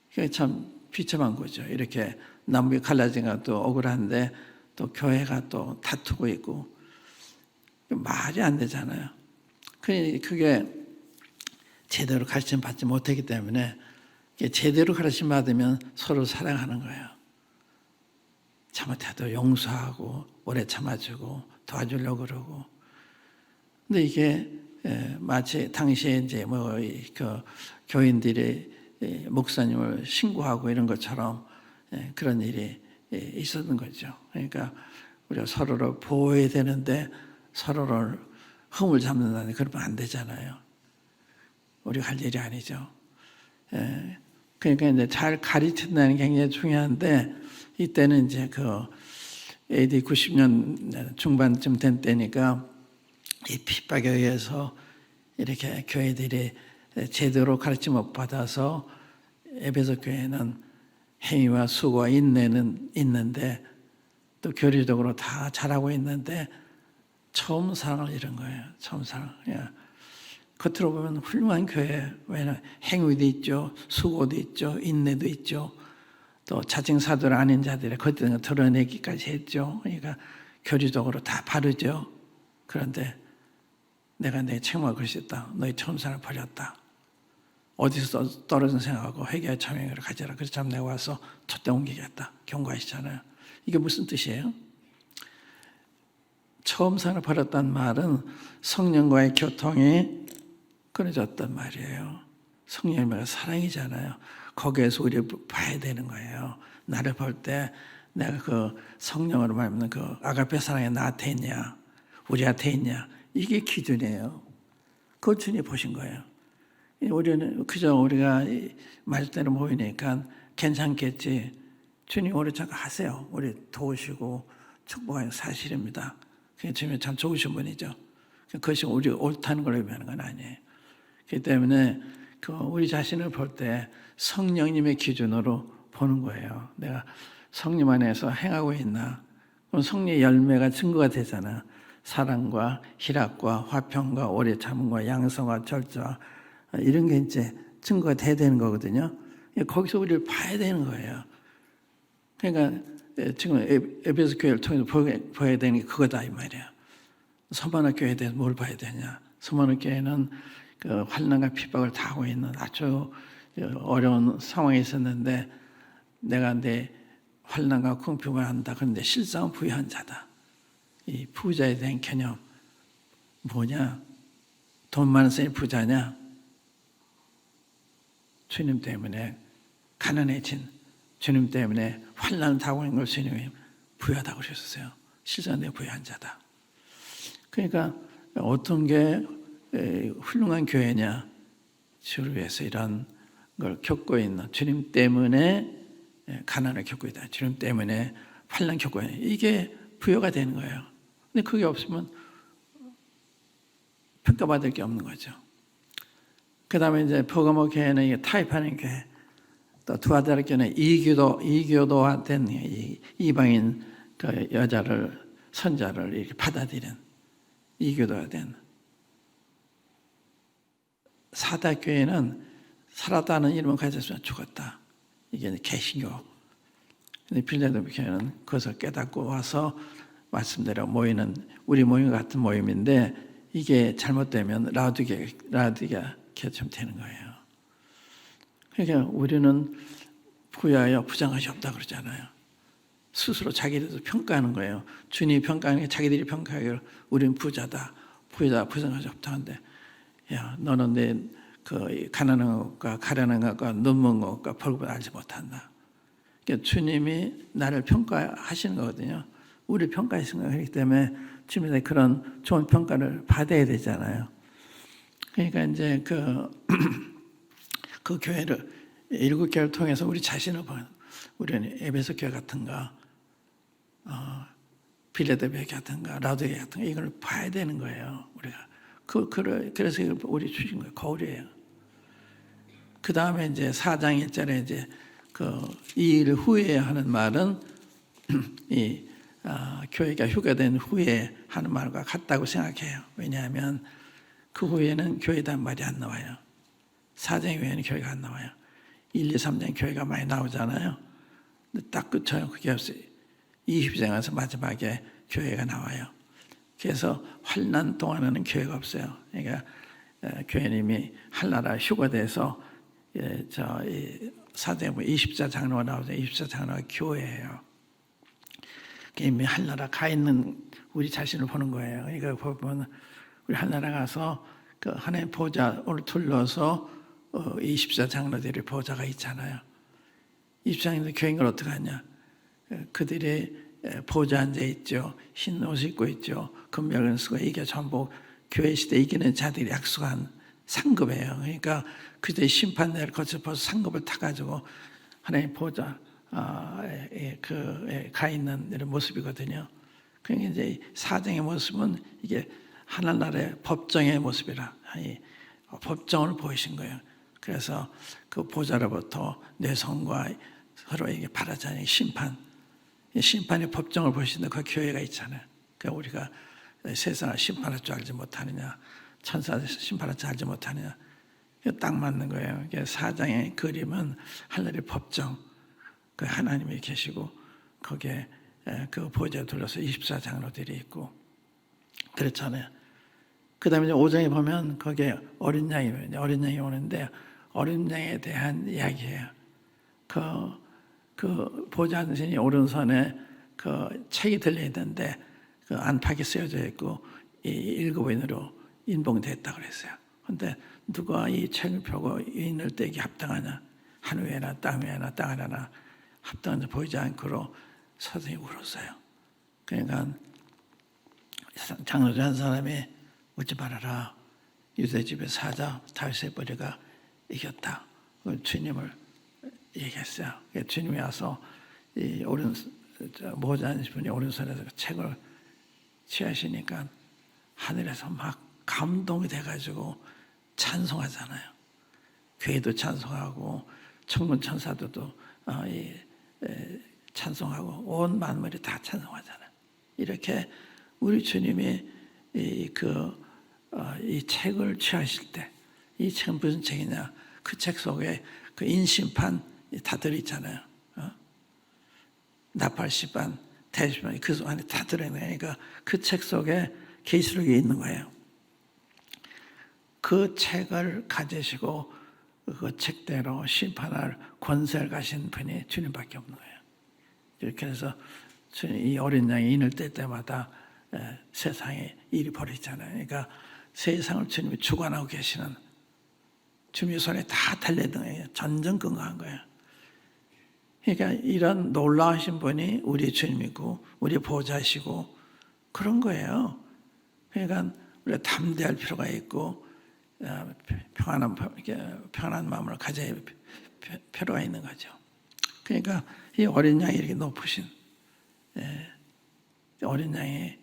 그게 참 비참한 거죠. 이렇게 남북이 갈라진 것도 억울한데 또 교회가 또 다투고 있고 말이 안 되잖아요. 그게 제대로 가르침 받지 못했기 때문에 제대로 가르침 받으면 서로 사랑하는 거예요. 잘못해도 용서하고 오래 참아주고 도와주려고 그러고. 근데 이게 마치 당시에 이제 그 교인들이 목사님을 신고하고 이런 것처럼 그런 일이 있었던 거죠. 그러니까 우리가 서로를 보호해야 되는데 서로를 흠을 잡는다니 그러면 안 되잖아요. 우리가 할 일이 아니죠. 그러니까 이제 잘 가르친다는 게 굉장히 중요한데 이때는 이제 그 AD 90년 중반쯤 된 때니까 이 핍박에 의해서 이렇게 교회들이 제대로 가르침 못 받아서 에베소 교회는 행위와 수고와 인내는 있는데 또 교리적으로 다 잘하고 있는데 처음 사랑을 잃은 거예요. 처음 사랑. 겉으로 보면 훌륭한 교회, 왜냐하면 행위도 있죠, 수고도 있죠, 인내도 있죠. 또 자칭사들 아닌 자들의 겉을 드러내기까지 했죠. 그러니까 교리적으로 다 바르죠. 그런데 내가 내 책임을 질 수 있다. 너희 처음 사랑을 버렸다. 어디서 떨어진 생각하고 회개와 참여를 가져라. 그래서 참 내가 와서 촛대 옮기겠다. 경고하시잖아요. 이게 무슨 뜻이에요? 처음 사랑을 버렸다는 말은 성령과의 교통이 끊어졌단 말이에요. 성령의 사랑이잖아요. 거기에서 우리를 봐야 되는 거예요. 나를 볼 때 내가 그 성령으로 말하면 그 아가페 사랑이 나한테 있냐, 우리한테 있냐, 이게 기준이에요. 그걸 주님이 보신 거예요. 우리는 그저 우리가 말대로 모이니까 괜찮겠지. 주님 우리 잠깐 하세요. 우리 도우시고 축복하는 사실입니다. 주님이 참 좋으신 분이죠. 그것이 우리 옳다는 걸 의미하는 건 아니에요. 그렇기 때문에 우리 자신을 볼 때 성령님의 기준으로 보는 거예요. 내가 성령 안에서 행하고 있나? 그럼 성령의 열매가 증거가 되잖아. 사랑과 희락과 화평과 오래 참음과 양성과 절제와 이런 게 이제 증거가 돼야 되는 거거든요. 거기서 우리를 봐야 되는 거예요. 그러니까 지금 에베소 교회를 통해서 보여야 되는 게 그거다 이 말이야. 서만화 교회에 대해서 뭘 봐야 되냐? 서만화 교회는 그 환난과 핍박을 당하고 있는 아주 어려운 상황에 있었는데 내가 내 환난과 궁핍을 한다. 그런데 실상은 부유한 자다. 이 부자에 대한 개념 뭐냐? 돈 많은 사람이 부자냐? 주님 때문에 가난해진 주님 때문에 환난을 당하고 있는 걸 주님이 부유하다고 그러셨어요. 실상 내 부유한 자다. 그러니까 어떤 게 훌륭한 교회냐? 주를 위해서 이런 걸 겪고 있는 주님 때문에 가난을 겪고 있다. 주님 때문에 환난 겪고 있다. 이게 부여가 되는 거예요. 근데 그게 없으면 평가받을 게 없는 거죠. 그 다음에 이제 퍼가모 교회는 이게 타협하는 교회, 또 두아데라 교회는 이교도화된 이방인 그 여자를 선자를 이렇게 받아들인 이교도화된 사다 교회는 살았다는 이름을 가졌으면 죽었다. 이게 개신교. 근데 필라델피아 교회는 그것을 깨닫고 와서 말씀대로 모이는 우리 모임 같은 모임인데 이게 잘못되면 라우디게처럼 되는 거예요. 그러니까 우리는 부유하여 부정한 것이 없다 그러잖아요. 스스로 자기들도 평가하는 거예요. 주님이 평가하는 게 자기들이 평가하기로 우리는 부자다. 부정한 것이 없다. 근데 야 너는 내 그 가난한 것과 가련한 것과 눈먼 것과 벌금을 알지 못한다. 그러니까 주님이 나를 평가하시는 거거든요. 우리 평가하시는 거예요. 그렇기 때문에 주님의 그런 좋은 평가를 받아야 되잖아요. 그러니까 이제 그 교회를 7교회를 통해서 우리 자신을 보는, 우리는 에베소 교회 같은가, 빌레델피아 같은가, 라도게 같은가, 이걸 봐야 되는 거예요. 우리가 그래서 이걸 우리 주신 거예요. 거울이에요. 그 다음에 이제 4장 1절에 이제 이 일 후에 하는 말은 교회가 휴가된 후에 하는 말과 같다고 생각해요. 왜냐하면 그 후에는 교회단 말이 안 나와요. 4장 이후에는 교회가 안 나와요. 1, 2, 3장 교회가 많이 나오잖아요. 근데 딱 끝쳐요. 그게 없어요. 20장에서 마지막에 교회가 나와요. 그래서 환난 동안에는 교회가 없어요. 그러니까 교회님이 한나라 휴가돼서 4장 20자 장로가 나오죠. 20자 장로가 교회예요. 이미 한나라 가 있는 우리 자신을 보는 거예요. 그러니까 보면 우리 한나라 가서 그 하나님 보좌를 둘러서 20자 장로들의 보좌가 있잖아요. 20장로들 교인들 어떻게 하냐? 그들이 보좌 앉아 있죠. 흰 옷 입고 있죠. 금명을 쓰고 이게 전부 교회 시대 이기는 자들이 약속한 상급이에요. 그러니까 그때 심판대를 거쳐서 상급을 타가지고 하나님 보좌 가 있는 이런 모습이거든요. 그러니까 이제 사정의 모습은 이게 하나나라의 법정의 모습이라 법정을 보이신 거예요. 그래서 그 보좌로부터 뇌성과 서로에게 바라자니 심판의 법정을 보시는데 그 교회가 있잖아요. 그러니까 우리가 세상을 심판할 줄 알지 못하느냐, 천사들 심판할 줄 알지 못하느냐, 딱 맞는 거예요. 사장의 그림은 하늘의 법정, 그 하나님이 계시고 거기에 그 보좌에 둘러서 24장로들이 있고 그렇잖아요. 그 다음에 5장에 보면 거기에 어린 양이 오는데 어린 양에 대한 이야기예요. 그 보좌 앉으신 오른손에 그 책이 들려있는데 그 안팎이 쓰여져 있고 이 7인으로 인봉됐다 그랬어요. 그런데 누가 이 책을 펴고 인을 떼기 합당하냐? 한 위에나 땅 위에나 땅 하나나 합당한지 보이지 않고로 서서히 울었어요. 그러니까 장로들 한 사람이 웃지 말아라. 유대집의 사자 다윗의 뿌리가 이겼다. 주님을 얘기했어요. 주님이 와서 이 모자 앉으신 분이 오른손에서 책을 취하시니까 하늘에서 막 감동이 돼가지고 찬송하잖아요. 교회도 찬송하고 천군 천사들도 찬송하고 온 만물이 다 찬송하잖아요. 이렇게 우리 주님이 이 책을 취하실 때 이 책은 무슨 책이냐? 그 책 속에 그 인심판 다 들어있잖아요. 나팔시판, 대시판 그 안에 다 들어있는 거니까 그 책 속에 계시록이 있는 거예요. 그 책을 가지시고 그 책대로 심판할 권세를 가신 분이 주님밖에 없는 거예요. 이렇게 해서 이 어린 양이 인을 뗄 때마다 세상에 일이 벌어지잖아요. 그러니까 세상을 주님이 주관하고 계시는 주님의 손에 다 달려있는 거예요. 전전긍긍한 거예요. 그러니까 이런 놀라우신 분이 우리 주님이고 우리 보좌시고 그런 거예요. 그러니까 우리가 담대할 필요가 있고 평안한 마음을 가져야 필요가 있는 거죠. 그러니까 이 어린 양이 이렇게 높으신 어린 양이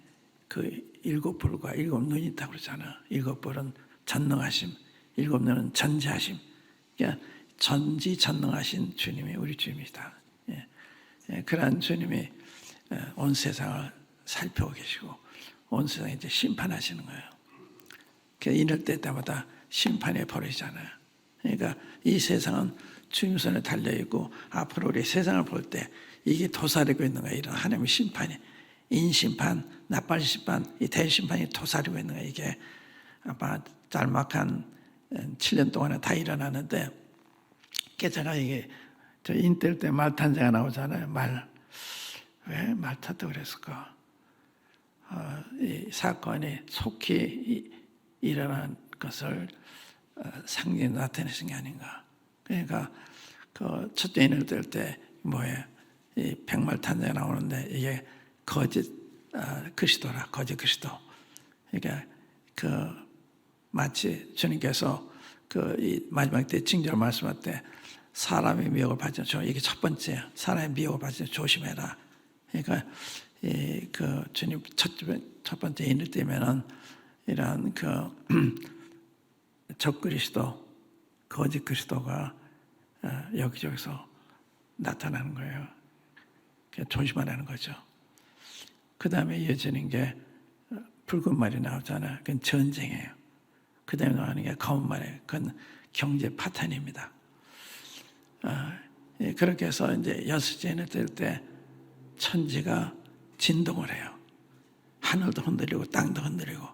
그 7뿔과 7눈이 있다고 그러잖아. 7뿔은 전능하심, 7눈은 전지하심. 그러니까 전지전능하신 주님이 우리 주님이다. 그러한 주님이 온 세상을 살펴보고 계시고 온 세상에 이제 심판하시는 거예요. 인을 뗄 때마다 심판이 벌어지잖아요. 그러니까 이 세상은 주님 손에 달려있고 앞으로 우리 세상을 볼 때 이게 도사리고 있는 거예요. 이런 하나님의 심판이 인심판, 나팔심판, 이 대심판이 도사리고 있는 거예요. 이게 아마 짤막한 7년 동안에 다 일어나는데 제가 이게 저 인뗄 때 말 탄 자가 나오잖아요. 왜 말 탔다고 그랬을까? 이 사건이 속히 일어난 것을 상징이 나타내신 게 아닌가. 그러니까 그 첫째 인을 뜰 때 뭐예요? 이 백말탄자가 나오는데 이게 거짓 그리스도라, 거짓 그리스도. 그러니까 그 마치 주님께서 그 이 마지막 때 징조를 말씀할 때 사람의 미혹을 받지 이게 첫 번째 사람의 미혹을 받지 조심해라. 그러니까 이 그 주님 첫 번째 인을 띄면은 이런 그 적그리스도, 거짓 그리스도가 여기저기서 나타나는 거예요. 조심하라는 거죠. 그 다음에 이어지는 게 붉은 말이 나오잖아요. 그건 전쟁이에요. 그 다음에 나오는 게 검은 말이에요. 그건 경제 파탄입니다. 그렇게 해서 이제 여섯째는 뜰 때 천지가 진동을 해요. 하늘도 흔들리고 땅도 흔들리고.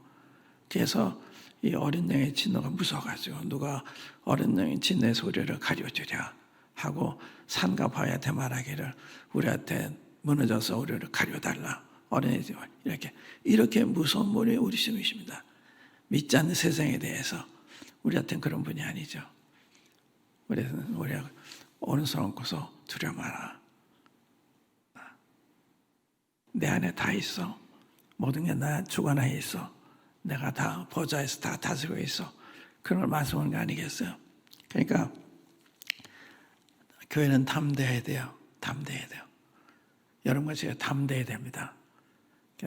그래서 이 어린 양의 진노가 무서워가지고 누가 어린 양의 진노의 소리를 가려주랴 하고 산과 바위한테 말하기를 우리한테 무너져서 우리를 가려달라. 어린이들 이렇게 무서운 분이 우리 주님이십니다. 믿지 않는 세상에 대해서 우리한테는 그런 분이 아니죠. 우리가 오른손 얹고서 두려워 마라. 내 안에 다 있어. 모든 게 나 주관하에 있어. 내가 다 보좌에서 다 다스리고 있어. 그런 걸 말씀하는 거 아니겠어요? 그러니까 교회는 담대해야 돼요. 담대해야 돼요. 여러분과 제가 담대해야 됩니다.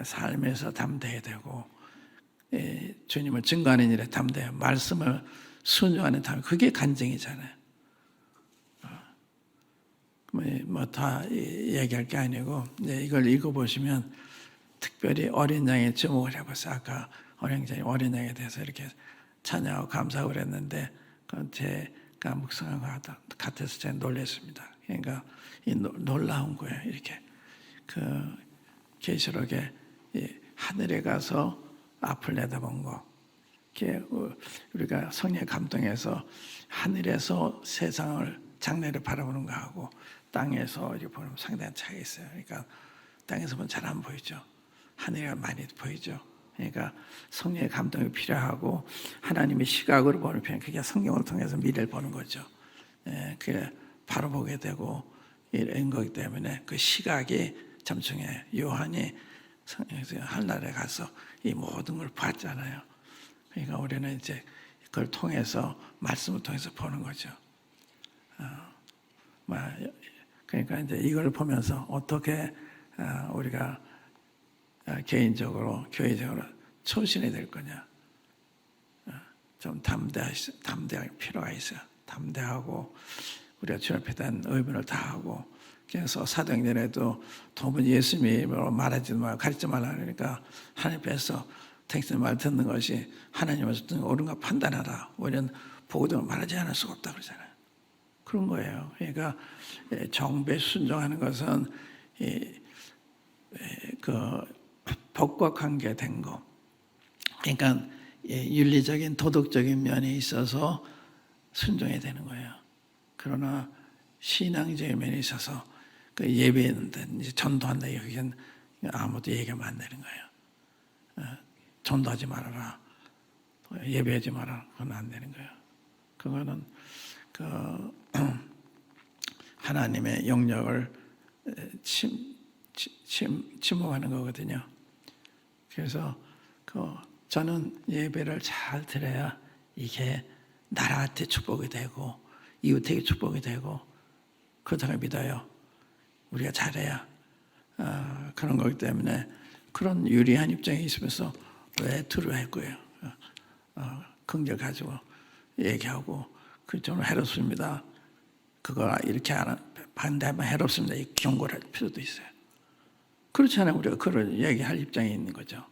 삶에서 담대해야 되고 주님을 증거하는 일에 담대해요. 말씀을 순종하는 담대. 그게 간증이잖아요. 뭐 다 얘기할 게 아니고 이걸 읽어보시면 특별히 어린 양에 주목을 해보세요. 아까 어린 양에 대해서 이렇게 찬양하고 감사하고 그랬는데 그건 제가 묵상한 것 같아서 제가 놀랐습니다. 그러니까 이 놀라운 거예요. 이렇게 그 계시록에 하늘에 가서 앞을 내다본 거. 우리가 성령의 감동해서 하늘에서 세상을 장래를 바라보는 거하고 땅에서 이렇게 보면 상당한 차이가 있어요. 그러니까 땅에서 보면 잘 안 보이죠. 하늘이 많이 보이죠. 그러니까 성령의 감동이 필요하고 하나님의 시각으로 보는 편, 그게 성경을 통해서 미래를 보는 거죠. 그게 바로 보게 되고 이런 거기 때문에 그 시각이 참 중요해요. 요한이 하늘에 가서 이 모든 걸 봤잖아요. 그러니까 우리는 이제 그걸 통해서 말씀을 통해서 보는 거죠. 그러니까 이제 이걸 보면서 어떻게 우리가 개인적으로 교회적으로 초신이 될 거냐. 좀 담대할 필요가 있어요. 담대하고 우리가 주 앞에 대한 의무를 다하고 그래서 사도행전에도 도무지 예수님으로 말하지 말고 가르치지 말라 그러니까 하나님 앞에서 당신의 말 듣는 것이 하나님에서 듣는 옳은가 판단하라. 우리는 보고도 말하지 않을 수가 없다 그러잖아요. 그런 거예요. 그러니까 정배 순종하는 것은 그 법과 관계된 거. 그러니까 윤리적인 도덕적인 면에 있어서 순종해야 되는 거예요. 그러나 신앙적인 면에 있어서 그 예배했는데 이제 전도한다 여기는 아무도 얘기하면 안 되는 거예요. 전도하지 말아라, 예배하지 말아라, 그건 안 되는 거예요. 그거는 그 하나님의 영역을 침범하는 거거든요. 그래서 저는 예배를 잘 드려야 이게 나라한테 축복이 되고 이웃에게 축복이 되고 그렇다고 믿어요. 우리가 잘해야 그런 거기 때문에 그런 유리한 입장에 있으면서 왜 두려워할 거예요. 긍정 가지고 얘기하고 그 좀 해롭습니다. 그거 이렇게 반대하면 해롭습니다. 이 경고를 할 필요도 있어요. 그렇잖아요. 우리가 그걸 얘기할 입장에 있는 거죠.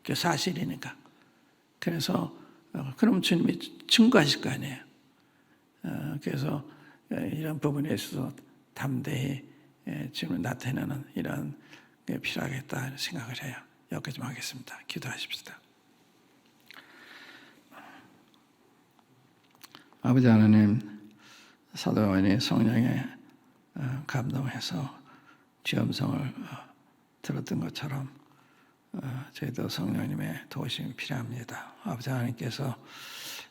그게 사실이니까. 그래서 그럼 주님이 증거하실 거 아니에요. 그래서 이런 부분에 있어서 담대히 주님을 나타내는 이런 게 필요하겠다 생각을 해요. 여기까지 좀 하겠습니다. 기도하십시다. 아버지 하나님, 사도 요한이 성령에 감동해서 주의 음성을 들었던 것처럼 저희도 성령님의 도우심이 필요합니다. 아버지 하나님께서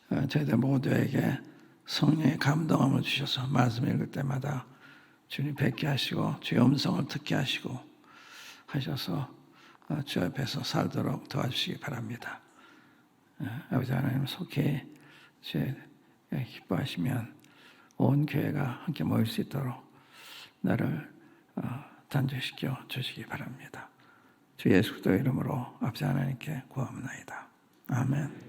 저희들 모두에게 성령의 감동함을 주셔서 말씀 읽을 때마다 주님 뵙게 하시고 주의 음성을 듣게 하시고 하셔서 주 앞에서 살도록 도와주시기 바랍니다. 아버지 하나님 속히 주의 기뻐하시면 온 교회가 함께 모일 수 있도록 나를 단죄시켜 주시기 바랍니다. 주 예수 그리스도 이름으로 아버지 하나님께 구하옵나이다. 아멘.